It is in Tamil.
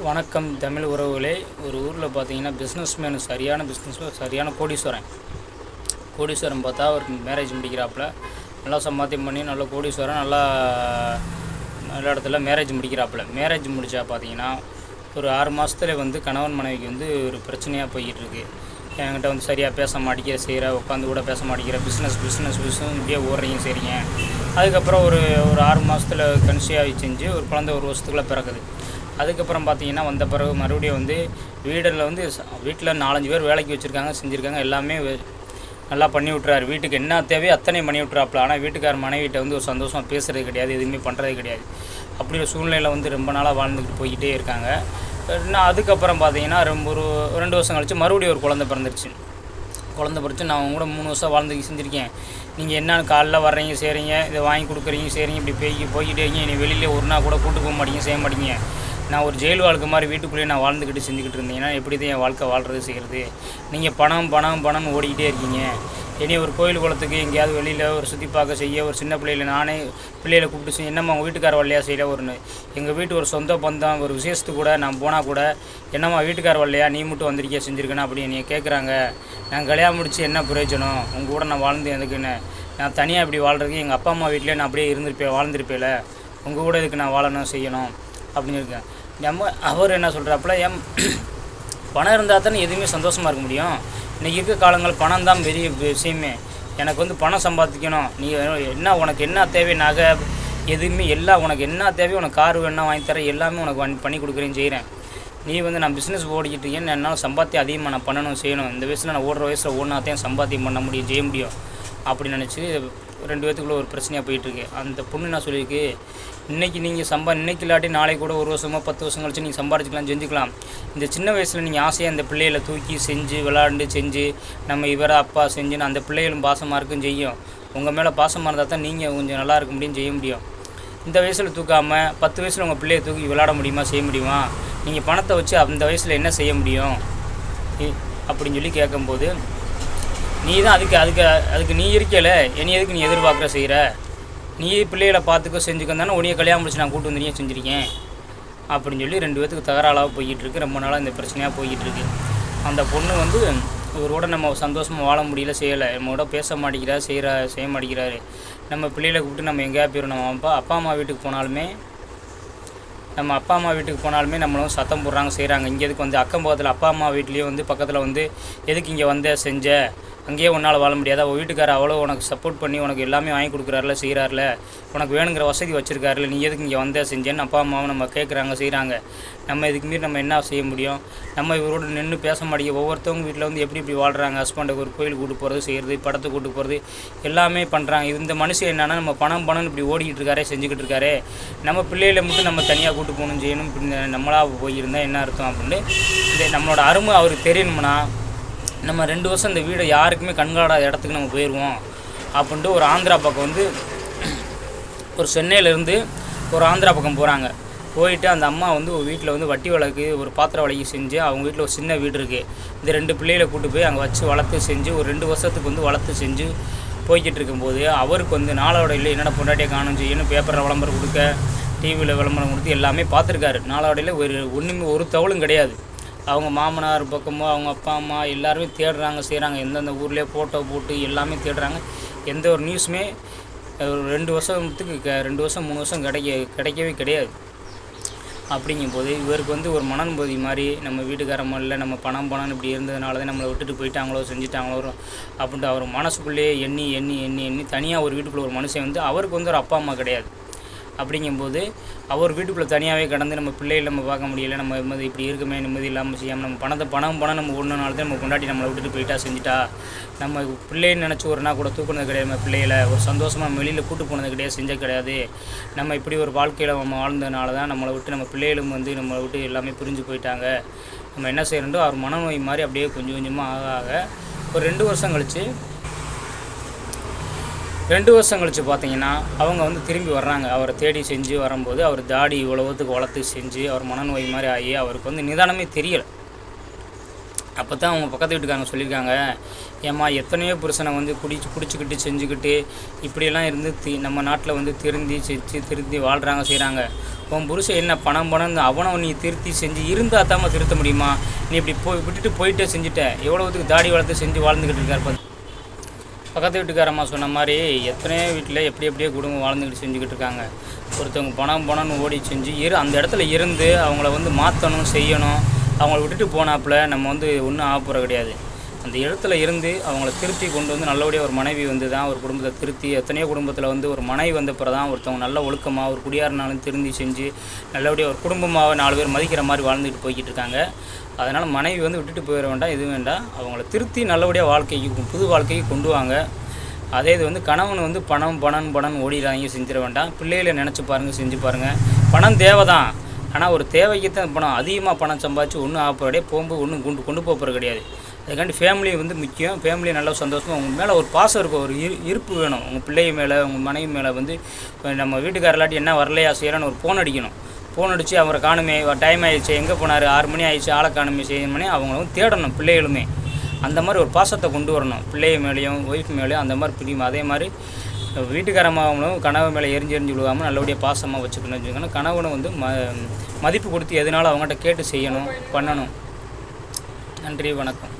வணக்கம் தமிழ் உறவுகளே. ஒரு ஊரில் பார்த்தீங்கன்னா பிஸ்னஸ்மேனு சரியான கோடீஸ்வரன் பார்த்தா அவருக்கு மேரேஜ் முடிக்கிறாப்புல. நல்லா சம்பாத்தியம் பண்ணி நல்ல கோடீஸ்வரன் நல்லா நல்ல இடத்துல மேரேஜ் முடித்தா பார்த்தீங்கன்னா ஒரு 6 மாதத்துல கணவன் மனைவிக்கு ஒரு பிரச்சனையாக போய்கிட்டு இருக்குது. என்கிட்ட சரியாக பேச மாட்டேங்கிற உட்காந்து கூட பேச மாட்டேங்கிற பிஸ்னஸ் இப்படியே ஓடுறீங்க செய்கிறீங்க. அதுக்கப்புறம் ஒரு 6 மாதத்தில் கன்சியாகி செஞ்சு ஒரு குழந்தை 1 வருஷத்துக்குள்ளே பிறக்குது. அதுக்கப்புறம் பார்த்தீங்கன்னா வந்த பிறகு மறுபடியும் வீட்டில் 4-5 பேர் வேலைக்கு வச்சுருக்காங்க, செஞ்சுருக்காங்க, எல்லாமே நல்லா பண்ணி விட்றாரு. வீட்டுக்கு என்ன தேவையோ அத்தனையும் பண்ணி விட்றாப்புல. ஆனால் வீட்டுக்கார மனைவிட்ட ஒரு சந்தோஷமாக பேசுகிறது கிடையாது, எதுவுமே பண்ணுறது கிடையாது. அப்படி ஒரு சூழ்நிலையில் ரொம்ப நாளாக வாழ்ந்துக்கிட்டு போய்கிட்டே இருக்காங்க. அதுக்கப்புறம் பார்த்தீங்கன்னா ஒரு 2 வருஷம் கழிச்சு மறுபடியும் ஒரு குழந்தை பிறந்துருச்சு. நான் அவங்க கூட 3 வருஷம் வாழ்ந்து செஞ்சுருக்கேன். நீங்கள் என்னென்னு காலைல வர்றீங்க செய்கிறீங்க, இதை வாங்கி கொடுக்குறீங்க செய்கிறீங்க, இப்படி போய்கிட்டே இருக்கீங்க. நீ வெளியில் ஒரு நாள் கூட கூட்டு போக மாட்டீங்க, செய்ய மாட்டீங்க. நான் ஒரு ஜெயில் வாழ்க்கை மாதிரி வீட்டுக்குள்ளேயே நான் வாழ்ந்துக்கிட்டு செஞ்சுக்கிட்டு இருந்தீங்கன்னா எப்படி தான் என் வாழ்க்கை வாழ்கிறது செய்கிறது? நீங்கள் பணம்னு ஓடிக்கிட்டே இருக்கீங்க. இனி ஒரு கோயில் குளத்துக்கு எங்கேயாவது வெளியில் ஒரு சுற்றி பார்க்க செய்ய ஒரு சின்ன நானே பிள்ளைகளை கூப்பிட்டு செய்ய என்னம்மா உங்கள் வீட்டுக்கார வரலையா செய்யல எங்கள் வீட்டு ஒரு சொந்த பந்தம் ஒரு விசேஷத்துக்கு கூட நான் போனால் கூட என்னம்மா வீட்டுக்கார வரலையா நீ மட்டும் வந்திருக்கியா செஞ்சுருக்கேன்னா அப்படி என்னை கேட்குறாங்க. நான் கல்யாணம் முடித்து என்ன பிரயோஜனம்? உங்கள் கூட நான் வாழ்ந்து எதுக்குன்னு? நான் தனியாக இப்படி வாழ்கிறதுக்கு எங்கள் அப்பா அம்மா வீட்டிலே நான் அப்படியே வாழ்ந்துருப்பேல. உங்கள் கூட இதுக்கு நான் வாழணும் செய்யணும் அப்படின்னு இருக்கேன். அவர் என்ன சொல்கிறாப்புல, பணம் இருந்தால் தானே எதுவுமே சந்தோஷமாக இருக்க முடியும். இன்றைக்கி இருக்க காலங்கள் பணம் தான் பெரிய விஷயமே. எனக்கு பணம் சம்பாதிக்கணும். நீ உனக்கு என்ன தேவை, நகை எதுவுமே எல்லாம் உனக்கு என்ன தேவையோ, உனக்கு கார் வேணா வாங்கி தரேன், எல்லாமே உனக்கு பண்ணி கொடுக்குறேன்னு செய்கிறேன். நீ நான் பிஸ்னஸ் ஓடிக்கிட்டு இருக்கேன்னு என்னால் சம்பாத்தியம் அதிகமாக நான் பண்ணணும் செய்யணும். இந்த வயசில் நான் ஓடுற வயசில் ஓடினாத்தையும் சம்பாத்தியம் பண்ண முடியும், செய்ய முடியும் அப்படின்னு நினச்சி 2 பேத்துக்குள்ளே ஒரு பிரச்சனையாக போயிட்டுருக்கு. அந்த பொண்ணு என்ன சொல்லியிருக்கு, இன்றைக்கி நீங்கள் இன்றைக்கி இல்லாட்டி நாளைக்கு கூட 1 வருஷமோ 10 வருஷம் கழிச்சு நீங்கள் சம்பாதிச்சிக்கலாம், செஞ்சுக்கலாம். இந்த சின்ன வயசில் நீங்கள் ஆசையாக அந்த பிள்ளைகளை தூக்கி செஞ்சு விளாண்டு செஞ்சு நம்ம இவரை அப்பா செஞ்சுன்னு அந்த பிள்ளைகளும் பாசமாக இருக்கும் செய்யும். உங்கள் மேலே பாசமாக இருந்தால் தான் நீங்கள் கொஞ்சம் நல்லா இருக்க முடியும், செய்ய முடியும். இந்த வயசில் தூக்காமல் 10 வயசில் உங்கள் பிள்ளையை தூக்கி விளாட முடியுமா, செய்ய முடியுமா? நீங்கள் பணத்தை வச்சு அந்த வயசில் என்ன செய்ய முடியும் அப்படின்னு சொல்லி கேட்கும்போது, நீ தான் அதுக்கு நீ இருக்கல, இனி எதுக்கு நீ எதிர்பார்க்குற செய்கிற? நீ பிள்ளைகளை பார்த்துக்க செஞ்சுக்க தானே உனியை கல்யாணம் முடிச்சு நான் கூட்டு வந்து நீயே செஞ்சுருக்கேன் அப்படின்னு சொல்லி 2 பேத்துக்கு தகராளாக போய்கிட்டுருக்கு. ரொம்ப நாளாக இந்த பிரச்சனையாக போய்கிட்டுருக்கு. அந்த பொண்ணு இவரோட நம்ம சந்தோஷமாக வாழ முடியல, செய்யலை. நம்மளோட பேச மாட்டேங்கிறாரு, செய்ய மாட்டேங்கிறாரு. நம்ம பிள்ளைகளை கூப்பிட்டு நம்ம எங்கேயா போயிடும். நம்ம அப்பா அம்மா வீட்டுக்கு போனாலுமே நம்மளும் சத்தம் போடுறாங்க, செய்கிறாங்க. இங்கே எதுக்கு அக்கம் பக்கத்தில் அப்பா அம்மா வீட்லேயே பக்கத்தில் எதுக்கு இங்கே செஞ்ச அங்கேயே உன்னால் வாழ முடியாதா? உன் வீட்டுக்காரர் அவ்வளோ உனக்கு சப்போர்ட் பண்ணி உனக்கு எல்லாமே வாங்கி கொடுக்குறாருல, செய்கிறாருல, உனக்கு வேணுங்கிற வசதி வச்சுருக்காருல, நீ எதுக்கு இங்கே செஞ்சேன்னு அப்பா அம்மாவும் நம்ம கேட்குறாங்க, செய்கிறாங்க. நம்ம இதுக்கு மீறி நம்ம என்ன செய்ய முடியும்? நம்ம இவரோட நின்று பேச மாட்டேங்க. ஒவ்வொருத்தவங்க வீட்டில் எப்படி வாழ்கிறாங்க, ஹஸ்பண்டுக்கு ஒரு கோயில் கூட்டு போகிறது, செய்கிறது, படத்துக்கு கூட்டு போகிறது, எல்லாமே பண்ணுறாங்க. இந்த மனுஷன் என்னென்னா நம்ம பணம்னு இப்படி ஓடிக்கிட்டு இருக்காரே, செஞ்சுக்கிட்டு இருக்காரு. நம்ம பிள்ளைகளை மட்டும் நம்ம தனியாக கூட்டு போகணும், செய்யணும், நம்மளாக போயிருந்தால் என்ன அர்த்தம் அப்படின்னு நம்மளோட அருமை அவருக்கு தெரியணும்னா நம்ம 2 வருஷம் இந்த வீடை யாருக்குமே கண்காணாத இடத்துக்கு நம்ம போயிடுவோம் அப்படின்ட்டு ஒரு ஆந்திரா பக்கம் ஒரு சென்னையிலேருந்து ஒரு ஆந்திரா பக்கம் போகிறாங்க. போயிட்டு அந்த அம்மா ஒரு வீட்டில் வட்டி வழக்கு ஒரு பாத்திர வழக்கு செஞ்சு அவங்க வீட்டில் ஒரு சின்ன வீடு இருக்குது. இந்த 2 பிள்ளைகளை கூப்பிட்டு போய் அங்கே வச்சு வளர்த்து செஞ்சு ஒரு 2 வருஷத்துக்கு வளர்த்து செஞ்சு போய்கிட்டு இருக்கும்போது அவருக்கு நாளோடையில் என்னென்ன பொண்டாட்டியை காணும் செய்யணும், பேப்பரில் விளம்பரம் கொடுக்க, டிவியில் விளம்பரம் கொடுத்து எல்லாமே பார்த்துருக்காரு. நாளோடையில் ஒரு தவளும் கிடையாது. அவங்க மாமனார் பக்கமோ அவங்க அப்பா அம்மா எல்லாருமே தேடுறாங்க, செய்கிறாங்க. எந்தெந்த ஊர்லேயே ஃபோட்டோ போட்டு எல்லாமே தேடுறாங்க. எந்த ஒரு நியூஸுமே ஒரு 2 வருஷத்துக்கு 2 வருஷம் 3 வருஷம் கிடைக்கவே கிடையாது. அப்படிங்கும்போது இவருக்கு ஒரு மனநிம்மதி மாதிரி நம்ம வீட்டுக்காரம்மா நம்ம பணம்னு இப்படி இருந்ததுனால தான் நம்மளை விட்டுட்டு போயிட்டாங்களோ செஞ்சுட்டாங்களோ அப்படின்ட்டு அவர் மனசுக்குள்ளேயே எண்ணி தனியாக ஒரு வீட்டுக்குள்ளே ஒரு மனுஷன் அவருக்கு ஒரு அப்பா அம்மா கிடையாது. அப்படிங்கும்போது அவர் வீட்டுக்குள்ளே தனியாகவே கடந்து நம்ம பிள்ளைகளை நம்ம பார்க்க முடியலை, நம்ம இப்படி இருக்குமே நிம்மதி இல்லாமல் செய்யாமல் நம்ம பணம் நம்ம ஒன்றுனால தான் நம்ம கொண்டாடி நம்மளை விட்டுட்டு போயிட்டா செஞ்சுட்டா. நம்ம பிள்ளைன்னு நினச்சி ஒரு நாள் கூட தூக்குனது கிடையாது. நம்ம பிள்ளைகளை ஒரு சந்தோஷமாக நம்ம வெளியில் கூட்டு போனது கிடையாது, செஞ்சது கிடையாது. நம்ம இப்படி ஒரு வாழ்க்கையில் நம்ம வாழ்ந்ததுனால தான் நம்மளை விட்டு நம்ம பிள்ளைகளும் நம்மளை விட்டு எல்லாமே பிரிஞ்சு போயிட்டாங்க. நம்ம என்ன செய்யறோம், அவர் மனநோய் மாதிரி அப்படியே கொஞ்சம் கொஞ்சமாக ஆக ஒரு 2 வருஷம் கழிச்சு பார்த்தீங்கன்னா அவங்க திரும்பி வர்றாங்க. அவரை தேடி செஞ்சு வரும்போது அவர் தாடி இவ்வளவுத்துக்கு வளர்த்து செஞ்சு அவர் மனநோய் மாதிரி ஆகி அவருக்கு நிதானமே தெரியலை. அப்போ தான் அவங்க பக்கத்து வீட்டுக்காரங்க சொல்லியிருக்காங்க, ஏம்மா எத்தனையோ புருஷனை குடிச்சிக்கிட்டு செஞ்சுக்கிட்டு இப்படியெல்லாம் இருந்து நம்ம நாட்டில் திருந்தி வாழ்கிறாங்க, செய்கிறாங்க. உன் புருஷன் என்ன பணம் அவனை நீ திருத்தி செஞ்சு இருந்தால் தாம்மா திருத்த முடியுமா? நீ இப்படி விட்டுட்டு போயிட்டே செஞ்சுட்ட. எவ்வளோத்துக்கு தாடி வளர்த்து செஞ்சு வாழ்ந்துக்கிட்டு இருக்கார். பக்கத்து வீட்டுக்காரம்மா சொன்ன மாதிரி எத்தனையோ வீட்டில் எப்படியோ குடும்பம் வாழ்ந்துக்கிட்டு செஞ்சுக்கிட்டு இருக்காங்க. ஒருத்தவங்க பணம்னு ஓடி செஞ்சு அந்த இடத்துல இருந்து அவங்கள வந்து மாற்றணும், செய்யணும். அவங்கள விட்டுட்டு போனாப்புல நம்ம வந்து ஒன்றும் ஆகப்போகிற கிடையாது. அந்த இடத்துல இருந்து அவங்கள திருத்தி கொண்டு வந்து நல்லபடியாக ஒரு மனைவி வந்து தான் ஒரு குடும்பத்தை திருத்தி, எத்தனையோ குடும்பத்தில் வந்து ஒரு மனைவி வந்த பிறகு தான் ஒருத்தவங்க நல்ல ஒழுக்கமாக ஒரு குடியாரனாலும் திருந்தி செஞ்சு நல்லபடியாக ஒரு குடும்பமாக 4 பேர் மதிக்கிற மாதிரி வாழ்ந்துட்டு போய்கிட்டு இருக்காங்க. அதனால் மனைவி வந்து விட்டுட்டு போயிட வேண்டாம், எதுவும் வேண்டாம். அவங்கள திருத்தி நல்லபடியாக வாழ்க்கைக்கு புது வாழ்க்கைக்கு கொண்டு வாங்க. அதே இது வந்து கணவன் வந்து பணம் ஓடிடாங்க, செஞ்சிட வேண்டாம். பிள்ளைகளை நினச்சி பாருங்கள், செஞ்சு பாருங்கள். பணம் தேவை தான், ஆனால் ஒரு தேவைக்கு தான் பணம். அதிகமாக பணம் சம்பாதிச்சு ஒன்றும் ஆகப்போகிறதே போகும்போது ஒன்றும் கொண்டு போகிறது கிடையாது. அதுக்காண்டி ஃபேமிலி வந்து முக்கியம். ஃபேமிலி நல்லா சந்தோஷமாக உங்கள் மேலே ஒரு பாசம் இருக்கும், ஒரு இருப்பு வேணும். உங்கள் பிள்ளை மேலே, உங்கள் மனைவி மேலே வந்து நம்ம வீட்டுக்காரலாட்டி என்ன வரலையா செய்யறான்னு ஒரு ஃபோன் அடிக்கணும். ஃபோன் அடித்து அவரை காணுமே, டைம் ஆகிடுச்சு, எங்கே போனார், 6 மணி ஆகிடுச்சு, ஆளை காணுமே செய்யணுமே அவங்கள வந்து தேடணும். பிள்ளைகளுமே அந்த மாதிரி ஒரு பாசத்தை கொண்டு வரணும். பிள்ளைய மேலேயும் ஒய்ஃப் மேலேயும் அந்த மாதிரி பிடிக்கும். அதே மாதிரி வீட்டுக்காரமாகவும் கனவு மேலே எரிஞ்சு விழுவாமல் நல்லபடியாக பாசமாக வச்சுக்கணும். கணவனை வந்து மதிப்பு கொடுத்து எதுனாலும் அவங்ககிட்ட கேட்டு செய்யணும், பண்ணணும். நன்றி, வணக்கம்.